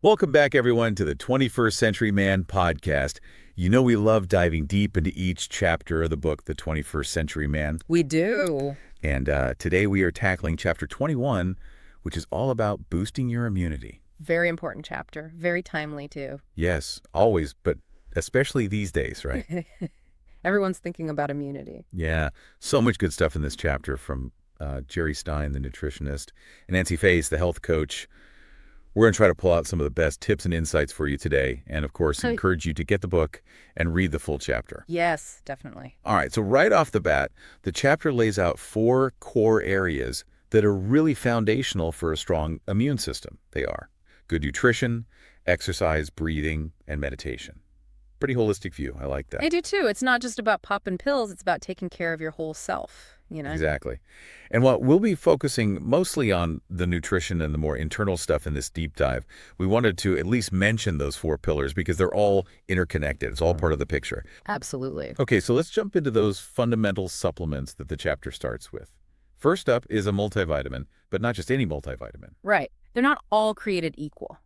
Welcome back, everyone, to the 21st Century Man podcast. You know we love diving deep into each chapter of the book, The 21st Century Man. We do. And today we are tackling chapter 21, which is all about boosting your immunity. Very important chapter. Very timely, too. Yes, always, but especially these days, right? Everyone's thinking about immunity. Yeah, so much good stuff in this chapter from Jerry Stein, the nutritionist, and Nancy Face, the health coach. We're going to try to pull out some of the best tips and insights for you today, and of course, encourage you to get the book and read the full chapter. Yes, definitely. All right, so right off the bat, the chapter lays out 4 core areas that are really foundational for a strong immune system. They are good nutrition, exercise, breathing, and meditation. Pretty holistic view. I like that. I do, too. It's not just about popping pills. It's about taking care of your whole self, Exactly. And while we'll be focusing mostly on the nutrition and the more internal stuff in this deep dive, we wanted to at least mention those 4 pillars because they're all interconnected. It's all part of the picture. Absolutely. Okay, so let's jump into those fundamental supplements that the chapter starts with. First up is a multivitamin, but not just any multivitamin. Right. They're not all created equal.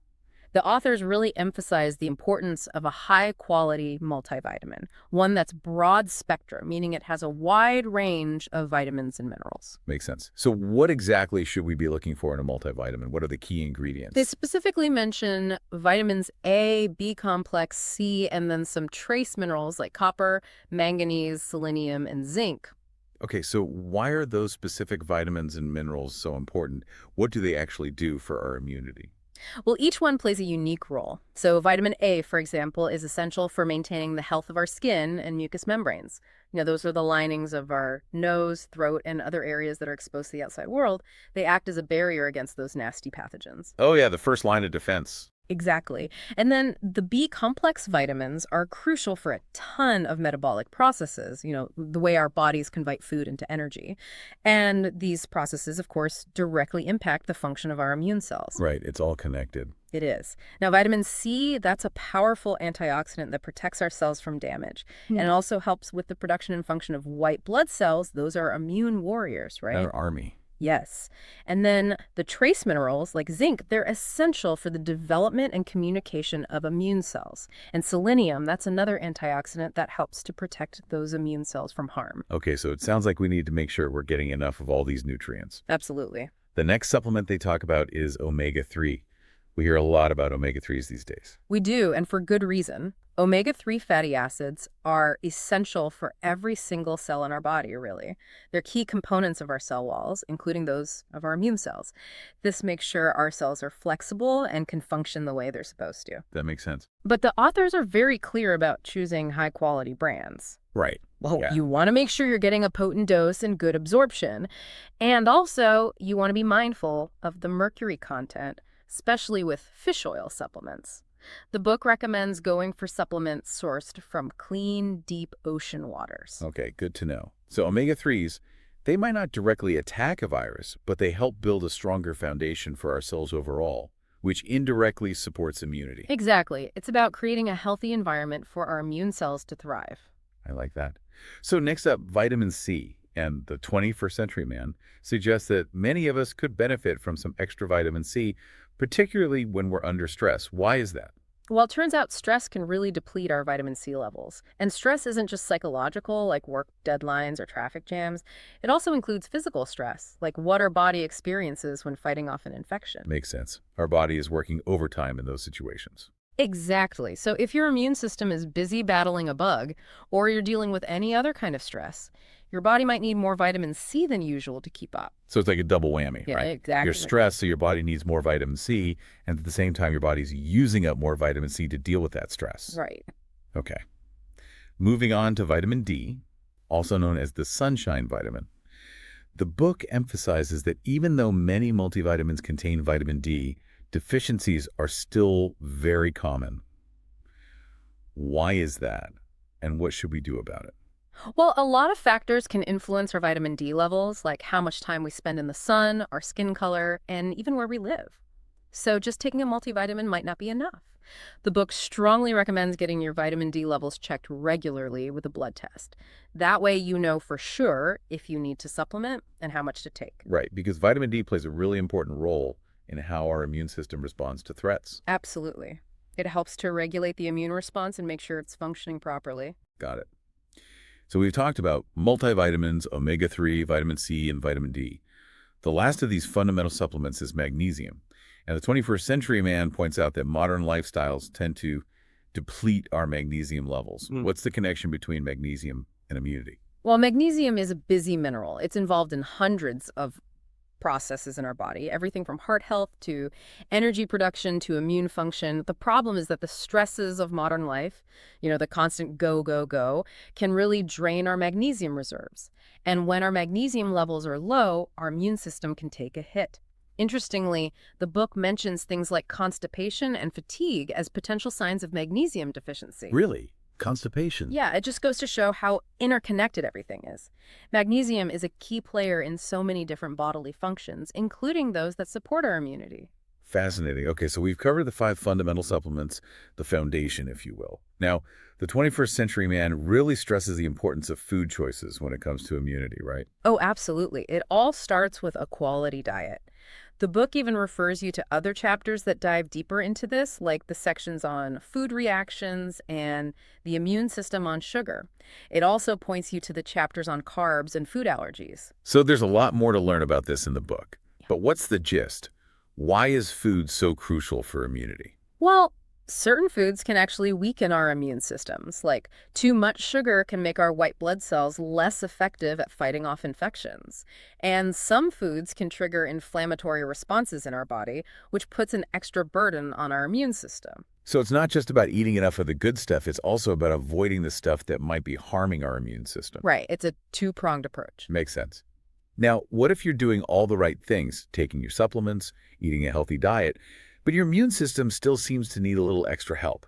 The authors really emphasize the importance of a high-quality multivitamin, one that's broad spectrum, meaning it has a wide range of vitamins and minerals. Makes sense. So what exactly should we be looking for in a multivitamin? What are the key ingredients? They specifically mention vitamins A, B complex, C, and then some trace minerals like copper, manganese, selenium, and zinc. Okay, so why are those specific vitamins and minerals so important? What do they actually do for our immunity? Well, each one plays a unique role. So vitamin A, for example, is essential for maintaining the health of our skin and mucous membranes. Those are the linings of our nose, throat, and other areas that are exposed to the outside world. They act as a barrier against those nasty pathogens. Oh yeah, the first line of defense. Exactly. And then the B complex vitamins are crucial for a ton of metabolic processes, the way our bodies convert food into energy. And these processes, of course, directly impact the function of our immune cells. Right, it's all connected. It is. Now, vitamin C, that's a powerful antioxidant that protects our cells from damage. And it also helps with the production and function of white blood cells. Those are immune warriors, right? Our army. Yes. And then the trace minerals like zinc, they're essential for the development and communication of immune cells. And selenium, that's another antioxidant that helps to protect those immune cells from harm. Okay, so it sounds like we need to make sure we're getting enough of all these nutrients. Absolutely. The next supplement they talk about is omega-3. We hear a lot about omega-3s these days. We do, and for good reason. Omega-3 fatty acids are essential for every single cell in our body, really. They're key components of our cell walls, including those of our immune cells. This makes sure our cells are flexible and can function the way they're supposed to. That makes sense. But the authors are very clear about choosing high-quality brands. Right. Well, Yeah. You want to make sure you're getting a potent dose and good absorption. And also, you want to be mindful of the mercury content, especially with fish oil supplements. The book recommends going for supplements sourced from clean, deep ocean waters. Okay, good to know. So omega-3s, they might not directly attack a virus, but they help build a stronger foundation for our cells overall, which indirectly supports immunity. Exactly. It's about creating a healthy environment for our immune cells to thrive. I like that. So next up, vitamin C. And the 21st Century Man suggests that many of us could benefit from some extra vitamin C, particularly when we're under stress. Why is that? Well, it turns out stress can really deplete our vitamin C levels. And stress isn't just psychological, like work deadlines or traffic jams. It also includes physical stress, like what our body experiences when fighting off an infection. Makes sense. Our body is working overtime in those situations. Exactly. So if your immune system is busy battling a bug, or you're dealing with any other kind of stress, your body might need more vitamin C than usual to keep up. So it's like a double whammy, Yeah, right? exactly. You're stressed, so your body needs more vitamin C, and at the same time, your body's using up more vitamin C to deal with that stress. Right. Okay. Moving on to vitamin D, also known as the sunshine vitamin. The book emphasizes that even though many multivitamins contain vitamin D, deficiencies are still very common. Why is that? And what should we do about it? Well, a lot of factors can influence our vitamin D levels, like how much time we spend in the sun, our skin color, and even where we live. So just taking a multivitamin might not be enough. The book strongly recommends getting your vitamin D levels checked regularly with a blood test. That way you know for sure if you need to supplement and how much to take. Right, because vitamin D plays a really important role in how our immune system responds to threats. Absolutely. It helps to regulate the immune response and make sure it's functioning properly. Got it. So we've talked about multivitamins, omega-3, vitamin C, and vitamin D. The last of these fundamental supplements is magnesium. And the 21st Century Man points out that modern lifestyles tend to deplete our magnesium levels. What's the connection between magnesium and immunity? Well, magnesium is a busy mineral. It's involved in hundreds of processes in our body, everything from heart health to energy production to immune function. The problem is that the stresses of modern life, the constant go, go, go, can really drain our magnesium reserves. And when our magnesium levels are low, our immune system can take a hit. Interestingly, the book mentions things like constipation and fatigue as potential signs of magnesium deficiency. Really? Constipation? Yeah, it just goes to show how interconnected everything is. Magnesium is a key player in so many different bodily functions, including those that support our immunity. Fascinating. Okay, so we've covered the 5 fundamental supplements, the foundation, if you will. Now, the 21st Century Man really stresses the importance of food choices when it comes to immunity, right? Oh, absolutely. It all starts with a quality diet. The book even refers you to other chapters that dive deeper into this, like the sections on food reactions and the immune system on sugar. It also points you to the chapters on carbs and food allergies. So there's a lot more to learn about this in the book. But what's the gist? Why is food so crucial for immunity? Well, certain foods can actually weaken our immune systems. Like too much sugar can make our white blood cells less effective at fighting off infections. And some foods can trigger inflammatory responses in our body, which puts an extra burden on our immune system. So it's not just about eating enough of the good stuff, it's also about avoiding the stuff that might be harming our immune system. Right. It's a two-pronged approach. Makes sense. Now, what if you're doing all the right things, taking your supplements, eating a healthy diet, but your immune system still seems to need a little extra help?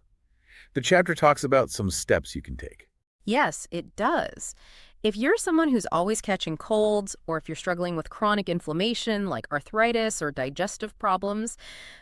The chapter talks about some steps you can take. Yes, it does. If you're someone who's always catching colds, or if you're struggling with chronic inflammation like arthritis or digestive problems,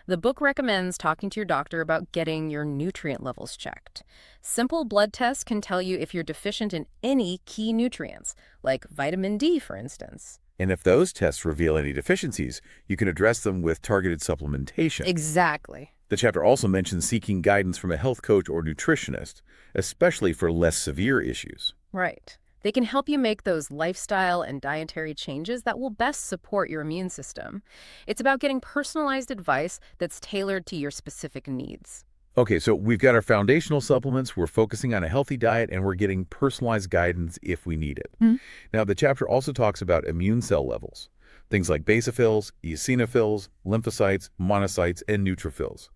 the book recommends talking to your doctor about getting your nutrient levels checked. Simple blood tests can tell you if you're deficient in any key nutrients, like vitamin D, for instance. And if those tests reveal any deficiencies, you can address them with targeted supplementation. Exactly. The chapter also mentions seeking guidance from a health coach or nutritionist, especially for less severe issues. Right. They can help you make those lifestyle and dietary changes that will best support your immune system. It's about getting personalized advice that's tailored to your specific needs. Okay, so we've got our foundational supplements, we're focusing on a healthy diet, and we're getting personalized guidance if we need it. Now, the chapter also talks about immune cell levels, things like basophils, eosinophils, lymphocytes, monocytes, and neutrophils.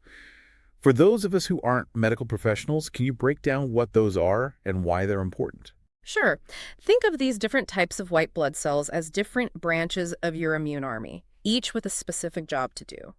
For those of us who aren't medical professionals, can you break down what those are and why they're important? Sure. Think of these different types of white blood cells as different branches of your immune army, each with a specific job to do.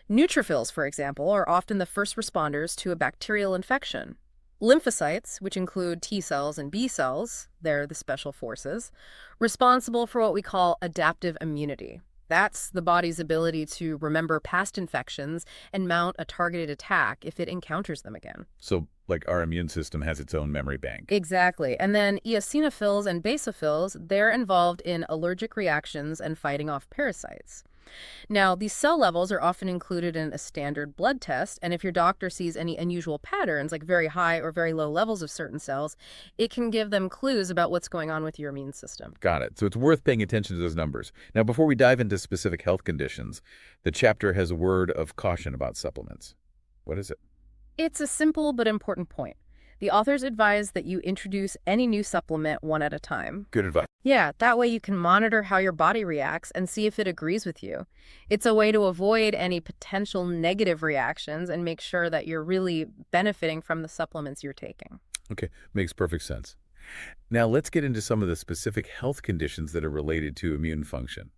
Neutrophils, for example, are often the first responders to a bacterial infection. Lymphocytes, which include T cells and B cells, they're the special forces, responsible for what we call adaptive immunity. That's the body's ability to remember past infections and mount a targeted attack if it encounters them again. So, like our immune system has its own memory bank. Exactly. And then eosinophils and basophils, they're involved in allergic reactions and fighting off parasites. Now, these cell levels are often included in a standard blood test, and if your doctor sees any unusual patterns, like very high or very low levels of certain cells, it can give them clues about what's going on with your immune system. Got it. So it's worth paying attention to those numbers. Now, before we dive into specific health conditions, the chapter has a word of caution about supplements. What is it? It's a simple but important point. The authors advise that you introduce any new supplement one at a time. Good advice. Yeah, that way you can monitor how your body reacts and see if it agrees with you. It's a way to avoid any potential negative reactions and make sure that you're really benefiting from the supplements you're taking. Okay, makes perfect sense. Now let's get into some of the specific health conditions that are related to immune function.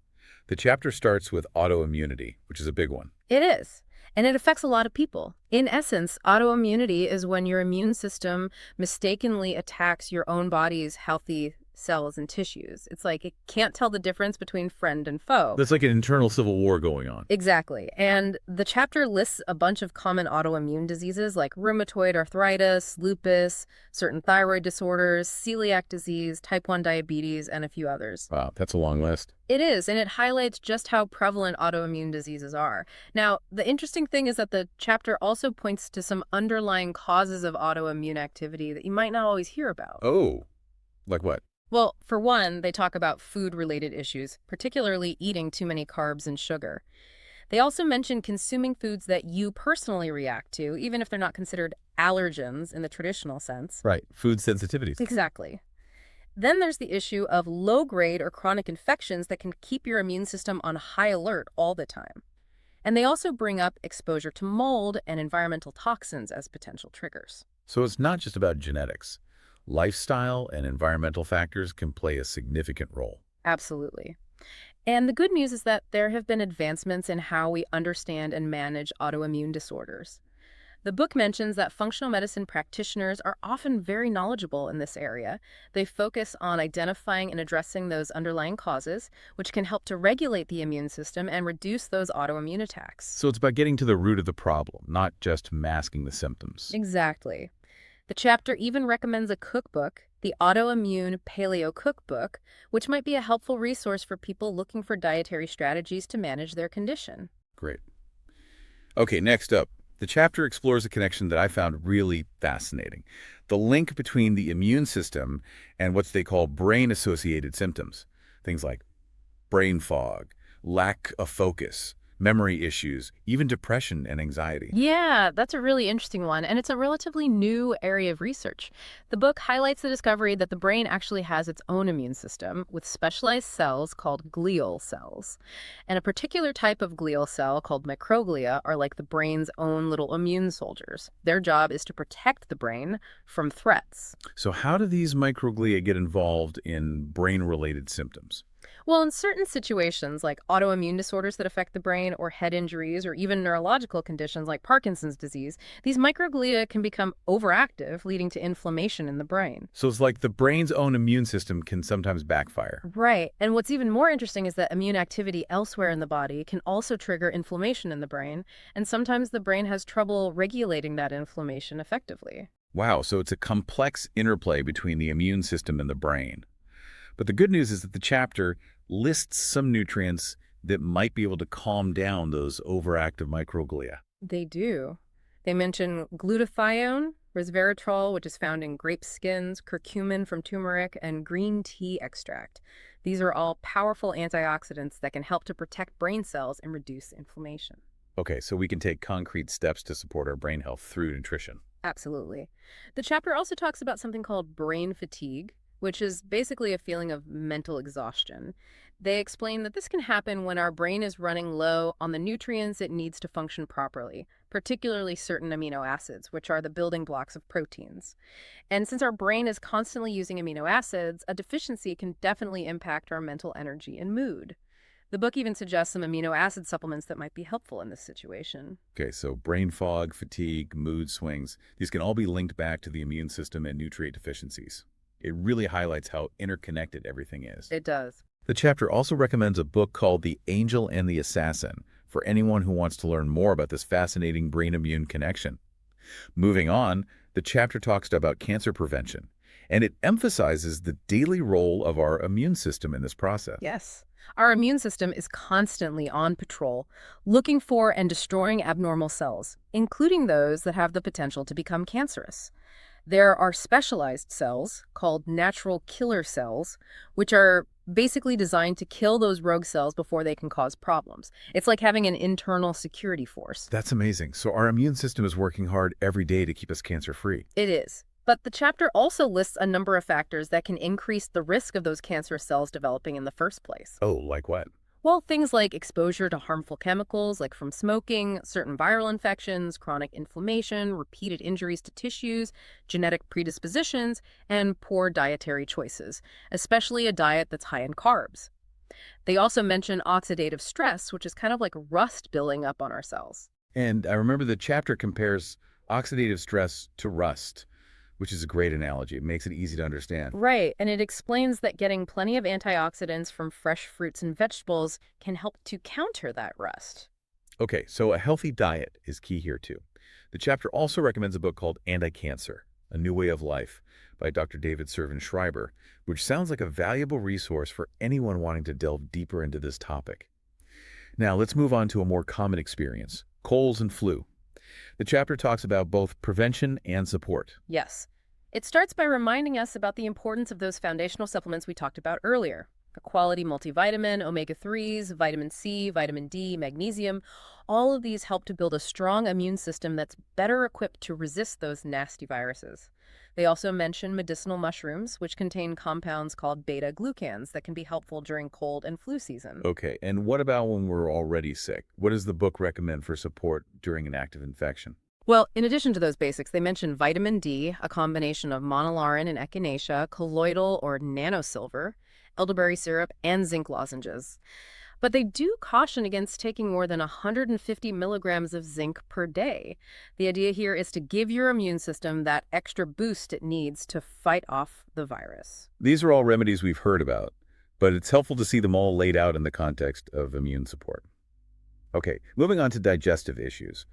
The chapter starts with autoimmunity, which is a big one. It is. And it affects a lot of people. In essence, autoimmunity is when your immune system mistakenly attacks your own body's healthy cells, and tissues. It's like it can't tell the difference between friend and foe. That's like an internal civil war going on. Exactly. And the chapter lists a bunch of common autoimmune diseases like rheumatoid arthritis, lupus, certain thyroid disorders, celiac disease, type 1 diabetes, and a few others. Wow, that's a long list. It is, and it highlights just how prevalent autoimmune diseases are. Now, the interesting thing is that the chapter also points to some underlying causes of autoimmune activity that you might not always hear about. Oh, like what? Well, for one, they talk about food-related issues, particularly eating too many carbs and sugar. They also mention consuming foods that you personally react to, even if they're not considered allergens in the traditional sense. Right, food sensitivities. Exactly. Then there's the issue of low-grade or chronic infections that can keep your immune system on high alert all the time. And they also bring up exposure to mold and environmental toxins as potential triggers. So it's not just about genetics. Lifestyle and environmental factors can play a significant role. Absolutely. And the good news is that there have been advancements in how we understand and manage autoimmune disorders. The book mentions that functional medicine practitioners are often very knowledgeable in this area. They focus on identifying and addressing those underlying causes, which can help to regulate the immune system and reduce those autoimmune attacks. So it's about getting to the root of the problem, not just masking the symptoms. Exactly. The chapter even recommends a cookbook, the Autoimmune Paleo Cookbook, which might be a helpful resource for people looking for dietary strategies to manage their condition. Great. Okay, next up. The chapter explores a connection that I found really fascinating. The link between the immune system and what they call brain-associated symptoms. Things like brain fog, lack of focus, memory issues, even depression and anxiety. Yeah, that's a really interesting one, and it's a relatively new area of research. The book highlights the discovery that the brain actually has its own immune system with specialized cells called glial cells. And a particular type of glial cell called microglia are like the brain's own little immune soldiers. Their job is to protect the brain from threats. So how do these microglia get involved in brain-related symptoms? Well, in certain situations, like autoimmune disorders that affect the brain, or head injuries, or even neurological conditions like Parkinson's disease, these microglia can become overactive, leading to inflammation in the brain. So it's like the brain's own immune system can sometimes backfire. Right. And what's even more interesting is that immune activity elsewhere in the body can also trigger inflammation in the brain, and sometimes the brain has trouble regulating that inflammation effectively. Wow, so it's a complex interplay between the immune system and the brain. But the good news is that the chapter lists some nutrients that might be able to calm down those overactive microglia. They do. They mention glutathione, resveratrol, which is found in grape skins, curcumin from turmeric, and green tea extract. These are all powerful antioxidants that can help to protect brain cells and reduce inflammation. Okay, so we can take concrete steps to support our brain health through nutrition. Absolutely. The chapter also talks about something called brain fatigue, which is basically a feeling of mental exhaustion. They explain that this can happen when our brain is running low on the nutrients it needs to function properly, particularly certain amino acids, which are the building blocks of proteins. And since our brain is constantly using amino acids, a deficiency can definitely impact our mental energy and mood. The book even suggests some amino acid supplements that might be helpful in this situation. Okay, so brain fog, fatigue, mood swings, these can all be linked back to the immune system and nutrient deficiencies. It really highlights how interconnected everything is. It does. The chapter also recommends a book called The Angel and the Assassin for anyone who wants to learn more about this fascinating brain-immune connection. Moving on, the chapter talks about cancer prevention, and it emphasizes the daily role of our immune system in this process. Yes. Our immune system is constantly on patrol, looking for and destroying abnormal cells, including those that have the potential to become cancerous. There are specialized cells called natural killer cells, which are basically designed to kill those rogue cells before they can cause problems. It's like having an internal security force. That's amazing. So our immune system is working hard every day to keep us cancer-free. It is. But the chapter also lists a number of factors that can increase the risk of those cancerous cells developing in the first place. Oh, like what? Well, things like exposure to harmful chemicals, like from smoking, certain viral infections, chronic inflammation, repeated injuries to tissues, genetic predispositions, and poor dietary choices, especially a diet that's high in carbs. They also mention oxidative stress, which is kind of like rust building up on our cells. And I remember the chapter compares oxidative stress to rust. which is a great analogy. It makes it easy to understand. Right, and it explains that getting plenty of antioxidants from fresh fruits and vegetables can help to counter that rust. Okay, so a healthy diet is key here too. The chapter also recommends a book called Anti-Cancer, A New Way of Life by Dr. David Servin Schreiber, which sounds like a valuable resource for anyone wanting to delve deeper into this topic. Now, let's move on to a more common experience, colds and flu. The chapter talks about both prevention and support. Yes. It starts by reminding us about the importance of those foundational supplements we talked about earlier. A quality multivitamin, omega-3s, vitamin C, vitamin D, magnesium, all of these help to build a strong immune system that's better equipped to resist those nasty viruses. They also mention medicinal mushrooms, which contain compounds called beta-glucans that can be helpful during cold and flu season. Okay, and what about when we're already sick? What does the book recommend for support during an active infection? Well, in addition to those basics, they mention vitamin D, a combination of monolaurin and echinacea, colloidal or nanosilver, elderberry syrup, and zinc lozenges. But they do caution against taking more than 150 milligrams of zinc per day. The idea here is to give your immune system that extra boost it needs to fight off the virus. These are all remedies we've heard about, but it's helpful to see them all laid out in the context of immune support. Okay, moving on to digestive issues.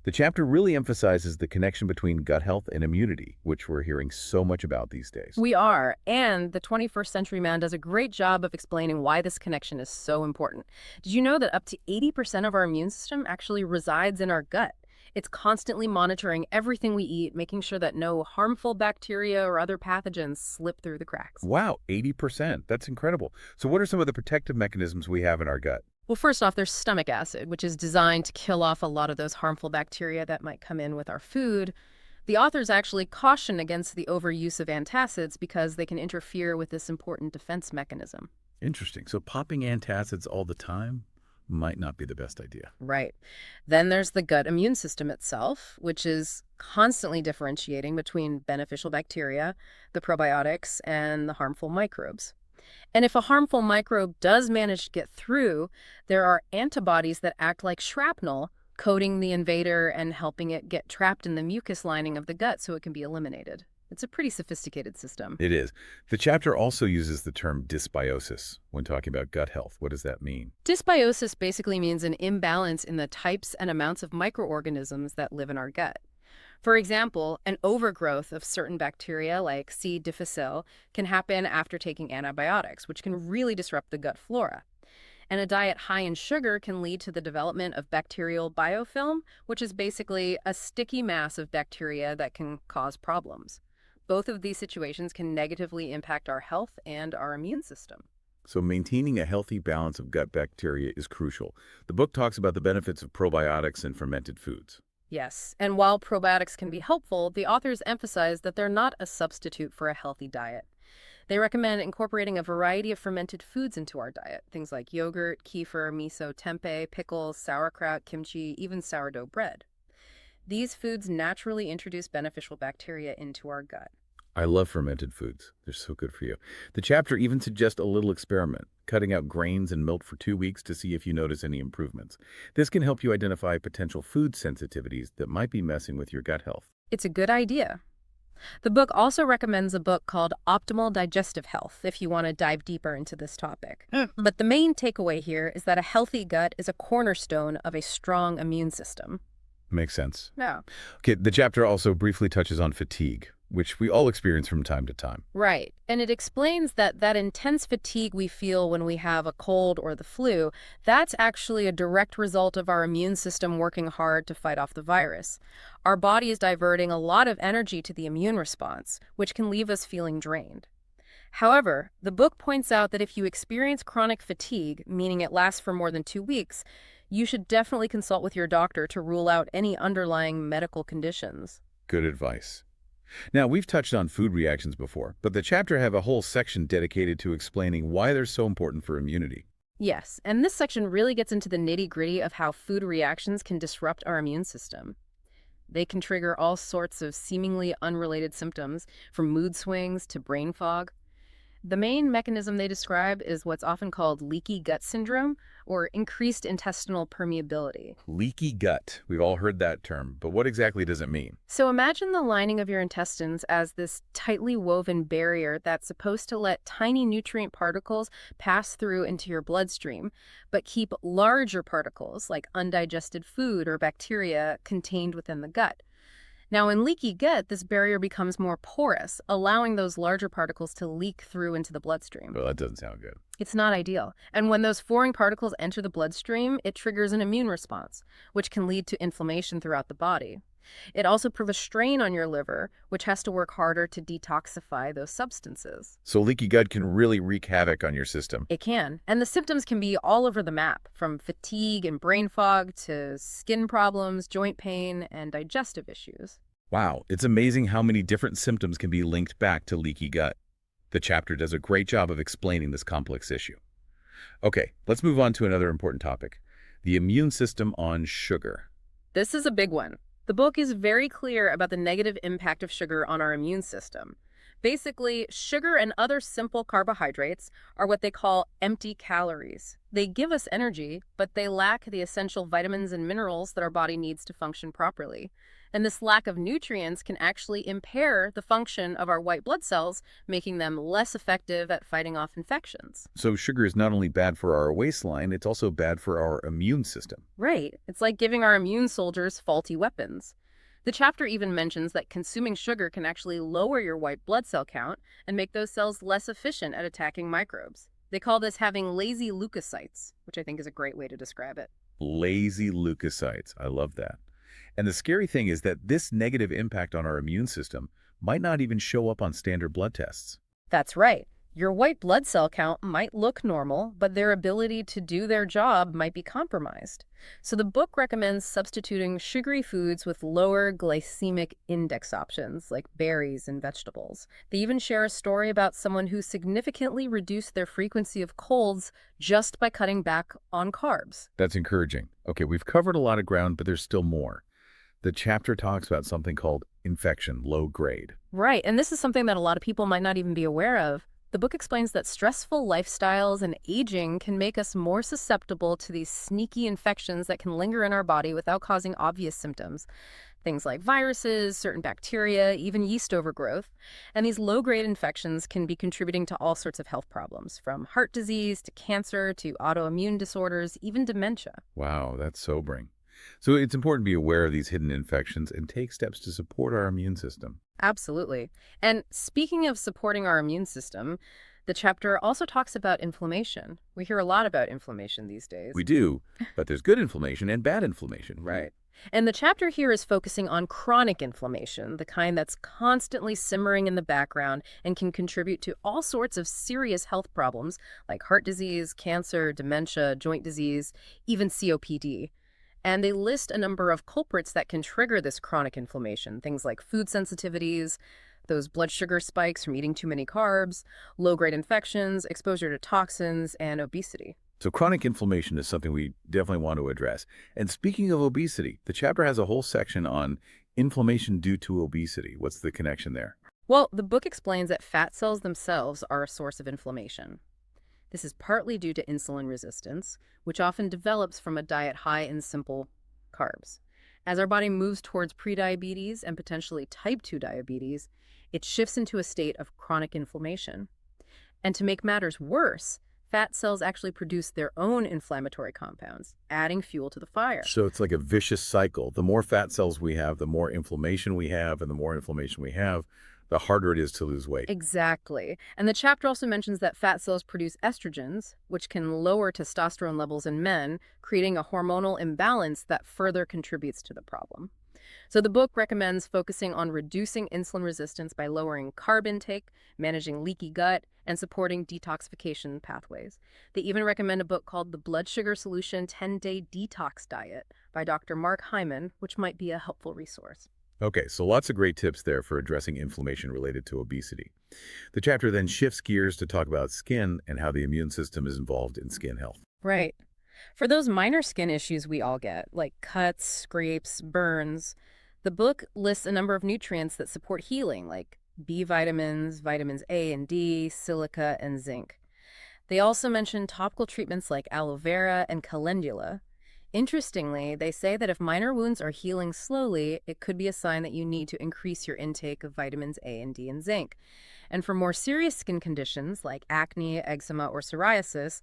The chapter really emphasizes the connection between gut health and immunity, which we're hearing so much about these days. We are, and the 21st Century Man does a great job of explaining why this connection is so important. Did you know that up to 80% of our immune system actually resides in our gut? It's constantly monitoring everything we eat, making sure that no harmful bacteria or other pathogens slip through the cracks. Wow, 80%. That's incredible. So what are some of the protective mechanisms we have in our gut? Well, first off, there's stomach acid, which is designed to kill off a lot of those harmful bacteria that might come in with our food. The authors actually caution against the overuse of antacids because they can interfere with this important defense mechanism. Interesting. So popping antacids all the time might not be the best idea. Right. Then there's the gut immune system itself, which is constantly differentiating between beneficial bacteria, the probiotics, and the harmful microbes. And if a harmful microbe does manage to get through, there are antibodies that act like shrapnel, coating the invader and helping it get trapped in the mucus lining of the gut so it can be eliminated. It's a pretty sophisticated system. It is. The chapter also uses the term dysbiosis when talking about gut health. What does that mean? Dysbiosis basically means an imbalance in the types and amounts of microorganisms that live in our gut. For example, an overgrowth of certain bacteria like C. difficile can happen after taking antibiotics, which can really disrupt the gut flora. And a diet high in sugar can lead to the development of bacterial biofilm, which is basically a sticky mass of bacteria that can cause problems. Both of these situations can negatively impact our health and our immune system. So maintaining a healthy balance of gut bacteria is crucial. The book talks about the benefits of probiotics and fermented foods. Yes, and while probiotics can be helpful, the authors emphasize that they're not a substitute for a healthy diet. They recommend incorporating a variety of fermented foods into our diet, things like yogurt, kefir, miso, tempeh, pickles, sauerkraut, kimchi, even sourdough bread. These foods naturally introduce beneficial bacteria into our gut. I love fermented foods. They're so good for you. The chapter even suggests a little experiment, cutting out grains and milk for 2 weeks to see if you notice any improvements. This can help you identify potential food sensitivities that might be messing with your gut health. It's a good idea. The book also recommends a book called Optimal Digestive Health if you want to dive deeper into this topic. But the main takeaway here is that a healthy gut is a cornerstone of a strong immune system. Makes sense. Yeah. Okay, the chapter also briefly touches on fatigue, which we all experience from time to time. Right. And it explains that intense fatigue we feel when we have a cold or the flu, that's actually a direct result of our immune system working hard to fight off the virus. Our body is diverting a lot of energy to the immune response, which can leave us feeling drained. However, the book points out that if you experience chronic fatigue, meaning it lasts for more than 2 weeks, you should definitely consult with your doctor to rule out any underlying medical conditions. Good advice. Now, we've touched on food reactions before, but the chapter have a whole section dedicated to explaining why they're so important for immunity. Yes, and this section really gets into the nitty-gritty of how food reactions can disrupt our immune system. They can trigger all sorts of seemingly unrelated symptoms, from mood swings to brain fog. The main mechanism they describe is what's often called leaky gut syndrome or increased intestinal permeability. Leaky gut. We've all heard that term, but what exactly does it mean? So imagine the lining of your intestines as this tightly woven barrier that's supposed to let tiny nutrient particles pass through into your bloodstream, but keep larger particles like undigested food or bacteria contained within the gut. Now, in leaky gut, this barrier becomes more porous, allowing those larger particles to leak through into the bloodstream. Well, that doesn't sound good. It's not ideal. And when those foreign particles enter the bloodstream, it triggers an immune response, which can lead to inflammation throughout the body. It also puts a strain on your liver, which has to work harder to detoxify those substances. So leaky gut can really wreak havoc on your system. It can. And the symptoms can be all over the map, from fatigue and brain fog to skin problems, joint pain, and digestive issues. Wow, it's amazing how many different symptoms can be linked back to leaky gut. The chapter does a great job of explaining this complex issue. Okay, let's move on to another important topic, the immune system on sugar. This is a big one. The book is very clear about the negative impact of sugar on our immune system. Basically, sugar and other simple carbohydrates are what they call empty calories. They give us energy, but they lack the essential vitamins and minerals that our body needs to function properly. And this lack of nutrients can actually impair the function of our white blood cells, making them less effective at fighting off infections. So sugar is not only bad for our waistline, it's also bad for our immune system. Right. It's like giving our immune soldiers faulty weapons. The chapter even mentions that consuming sugar can actually lower your white blood cell count and make those cells less efficient at attacking microbes. They call this having lazy leukocytes, which I think is a great way to describe it. Lazy leukocytes. I love that. And the scary thing is that this negative impact on our immune system might not even show up on standard blood tests. That's right. Your white blood cell count might look normal, but their ability to do their job might be compromised. So the book recommends substituting sugary foods with lower glycemic index options like berries and vegetables. They even share a story about someone who significantly reduced their frequency of colds just by cutting back on carbs. That's encouraging. Okay, we've covered a lot of ground, but there's still more. The chapter talks about something called infection, low grade. Right, and this is something that a lot of people might not even be aware of. The book explains that stressful lifestyles and aging can make us more susceptible to these sneaky infections that can linger in our body without causing obvious symptoms. Things like viruses, certain bacteria, even yeast overgrowth. And these low-grade infections can be contributing to all sorts of health problems, from heart disease to cancer to autoimmune disorders, even dementia. Wow, that's sobering. So it's important to be aware of these hidden infections and take steps to support our immune system. Absolutely. And speaking of supporting our immune system, the chapter also talks about inflammation. We hear a lot about inflammation these days. We do, but there's good inflammation and bad inflammation. Right. And the chapter here is focusing on chronic inflammation, the kind that's constantly simmering in the background and can contribute to all sorts of serious health problems like heart disease, cancer, dementia, joint disease, even COPD. And they list a number of culprits that can trigger this chronic inflammation, things like food sensitivities, those blood sugar spikes from eating too many carbs, low-grade infections, exposure to toxins, and obesity. So chronic inflammation is something we definitely want to address. And speaking of obesity, the chapter has a whole section on inflammation due to obesity. What's the connection there? Well, the book explains that fat cells themselves are a source of inflammation. This is partly due to insulin resistance, which often develops from a diet high in simple carbs. As our body moves towards prediabetes and potentially type 2 diabetes, it shifts into a state of chronic inflammation. And to make matters worse, fat cells actually produce their own inflammatory compounds, adding fuel to the fire. So it's like a vicious cycle. The more fat cells we have, the more inflammation we have, and the more inflammation we have, the harder it is to lose weight. Exactly. And the chapter also mentions that fat cells produce estrogens, which can lower testosterone levels in men, creating a hormonal imbalance that further contributes to the problem. So the book recommends focusing on reducing insulin resistance by lowering carb intake, managing leaky gut, and supporting detoxification pathways. They even recommend a book called The Blood Sugar Solution 10-Day Detox Diet by Dr. Mark Hyman, which might be a helpful resource. Okay, so lots of great tips there for addressing inflammation related to obesity. The chapter then shifts gears to talk about skin and how the immune system is involved in skin health. Right. For those minor skin issues we all get, like cuts, scrapes, burns, the book lists a number of nutrients that support healing, like B vitamins, vitamins A and D, silica, and zinc. They also mention topical treatments like aloe vera and calendula. Interestingly, they say that if minor wounds are healing slowly, it could be a sign that you need to increase your intake of vitamins A and D and zinc. And for more serious skin conditions like acne, eczema, or psoriasis,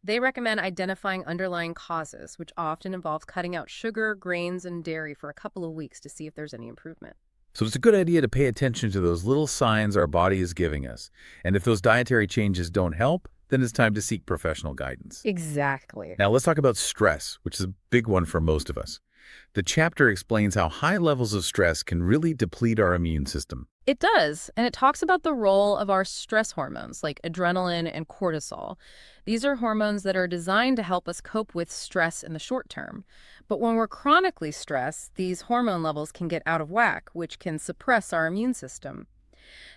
they recommend identifying underlying causes, which often involves cutting out sugar, grains, and dairy for a couple of weeks to see if there's any improvement. So it's a good idea to pay attention to those little signs our body is giving us. And if those dietary changes don't help, then it's time to seek professional guidance. Exactly. Now let's talk about stress, which is a big one for most of us. The chapter explains how high levels of stress can really deplete our immune system. It does, and it talks about the role of our stress hormones like adrenaline and cortisol. These are hormones that are designed to help us cope with stress in the short term. But when we're chronically stressed, these hormone levels can get out of whack, which can suppress our immune system.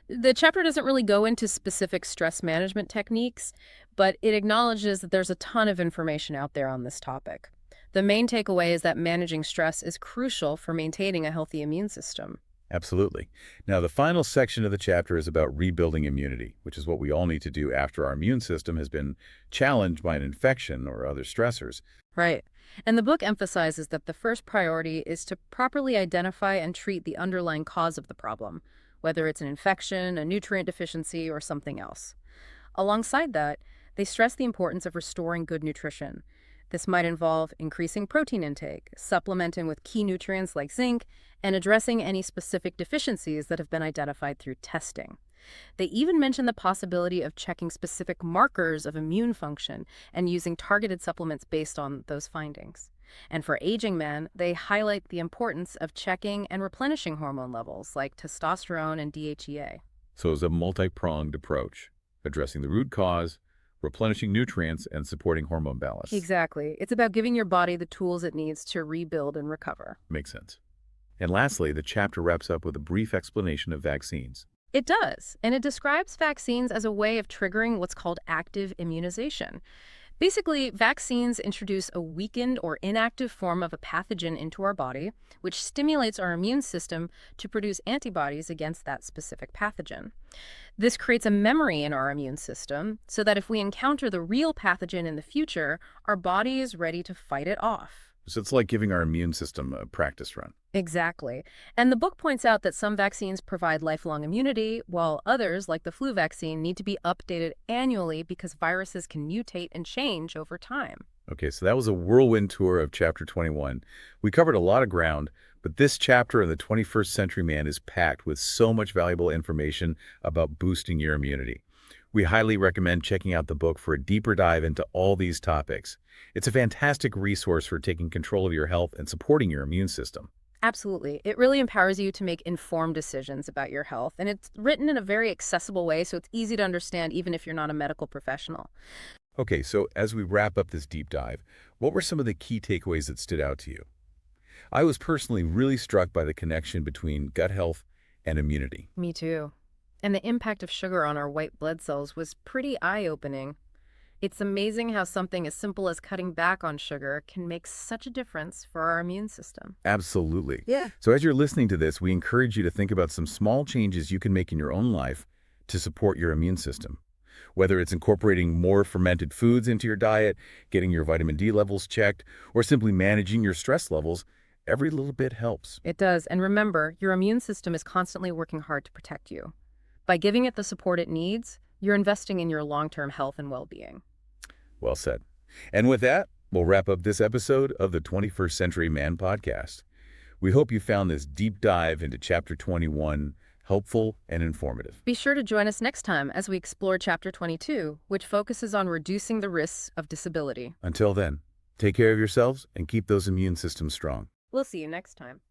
The chapter doesn't really go into specific stress management techniques, but it acknowledges that there's a ton of information out there on this topic. The main takeaway is that managing stress is crucial for maintaining a healthy immune system. Absolutely. Now, the final section of the chapter is about rebuilding immunity, which is what we all need to do after our immune system has been challenged by an infection or other stressors. Right. And the book emphasizes that the first priority is to properly identify and treat the underlying cause of the problem, whether it's an infection, a nutrient deficiency, or something else. Alongside that, they stress the importance of restoring good nutrition. This might involve increasing protein intake, supplementing with key nutrients like zinc, and addressing any specific deficiencies that have been identified through testing. They even mention the possibility of checking specific markers of immune function and using targeted supplements based on those findings. And for aging men, they highlight the importance of checking and replenishing hormone levels like testosterone and DHEA. So it's a multi-pronged approach, addressing the root cause, replenishing nutrients, and supporting hormone balance. Exactly. It's about giving your body the tools it needs to rebuild and recover. Makes sense. And lastly, the chapter wraps up with a brief explanation of vaccines. It does, and it describes vaccines as a way of triggering what's called active immunization. Basically, vaccines introduce a weakened or inactive form of a pathogen into our body, which stimulates our immune system to produce antibodies against that specific pathogen. This creates a memory in our immune system so that if we encounter the real pathogen in the future, our body is ready to fight it off. So it's like giving our immune system a practice run. Exactly. And the book points out that some vaccines provide lifelong immunity, while others, like the flu vaccine, need to be updated annually because viruses can mutate and change over time. Okay, so that was a whirlwind tour of Chapter 21. We covered a lot of ground, but this chapter in the 21st Century Man is packed with so much valuable information about boosting your immunity. We highly recommend checking out the book for a deeper dive into all these topics. It's a fantastic resource for taking control of your health and supporting your immune system. Absolutely. It really empowers you to make informed decisions about your health, and it's written in a very accessible way, so it's easy to understand even if you're not a medical professional. Okay, so as we wrap up this deep dive, what were some of the key takeaways that stood out to you? I was personally really struck by the connection between gut health and immunity. Me too. And the impact of sugar on our white blood cells was pretty eye-opening. It's amazing how something as simple as cutting back on sugar can make such a difference for our immune system. Absolutely. Yeah. So as you're listening to this, we encourage you to think about some small changes you can make in your own life to support your immune system. Whether it's incorporating more fermented foods into your diet, getting your vitamin D levels checked, or simply managing your stress levels, every little bit helps. It does. And remember, your immune system is constantly working hard to protect you. By giving it the support it needs, you're investing in your long-term health and well-being. Well said. And with that, we'll wrap up this episode of the 21st Century Man podcast. We hope you found this deep dive into Chapter 21 helpful and informative. Be sure to join us next time as we explore Chapter 22, which focuses on reducing the risks of disability. Until then, take care of yourselves and keep those immune systems strong. We'll see you next time.